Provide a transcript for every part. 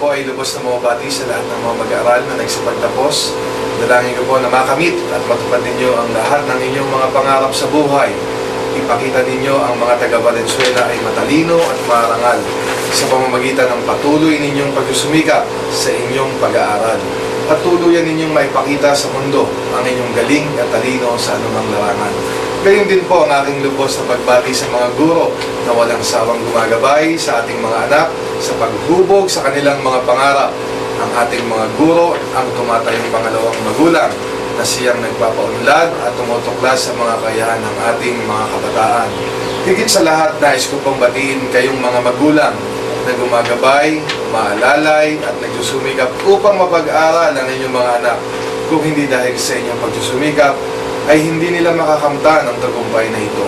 po ay lubos na bumabati sa lahat ng mga mag-aaral na nagsipagtapos. Dalangin ko po na makamit at matupad ninyo ang lahat ng inyong mga pangarap sa buhay. Ipakita ninyo ang mga taga-Valenzuela ay matalino at marangal sa pamamagitan ng patuloy ninyong pagsusumikap sa inyong pag-aaral. At tuluyan ninyong maipakita sa mundo ang inyong galing at talino sa anumang larangan. Gayon din po ang aking lubos na pagbati sa mga guro na walang sawang gumagabay sa ating mga anak sa paghubog sa kanilang mga pangarap. Ang ating mga guro ang tumatayong pangalawang magulang na siyang nagpapaunlad at tumutuklas sa mga kakayahan ng ating mga kabataan. Higit sa lahat, nais ko pong batiin kayong mga magulang na gumagabay, maalalay at nagsusumikap upang mapag-aral ang inyong mga anak. Kung hindi dahil sa inyong pagsusumikap, ay hindi nila makakamtan ang tagumpay na ito.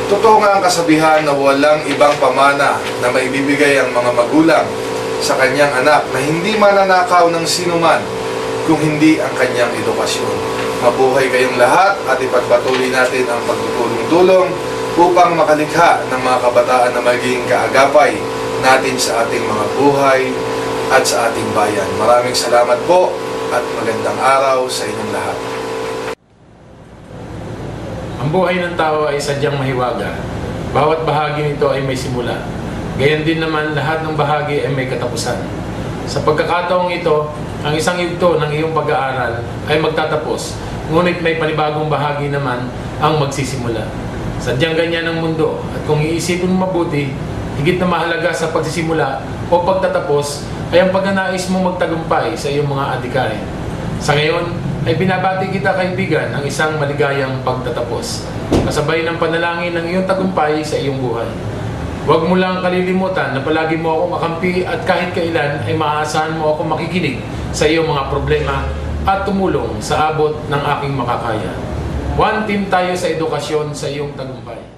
Totoo nga ang kasabihan na walang ibang pamana na maibibigay ang mga magulang sa kanyang anak na hindi mananakaw ng sinuman kung hindi ang kanyang edukasyon. Mabuhay kayong lahat at ipagpatuloy natin ang pagtutulong-tulong upang makalikha ng mga kabataan na maging kaagapay natin sa ating mga buhay at sa ating bayan. Maraming salamat po at magandang araw sa inyong lahat. Ang buhay ng tao ay sadyang mahiwaga. Bawat bahagi nito ay may simula. Gayon din naman lahat ng bahagi ay may katapusan. Sa pagkakataong ito, ang isang yugto ng iyong pag-aaral ay magtatapos, ngunit may panibagong bahagi naman ang magsisimula. Sadyang ganyan ang mundo, at kung iisipin mo mabuti, higit na mahalaga sa pagsisimula o pagtatapos ay ang pagnanais mo magtagumpay sa iyong mga adhikain. Sa ngayon, ay binabati kita kaibigan ng isang maligayang pagtatapos, kasabay ng panalangin ng iyong tagumpay sa iyong buhay. Huwag mo lang kalilimutan na palagi mo ako makampi at kahit kailan ay maaasahan mo ako makikinig sa iyong mga problema at tumulong sa abot ng aking makakaya. One team tayo sa edukasyon sa iyong tagumpay.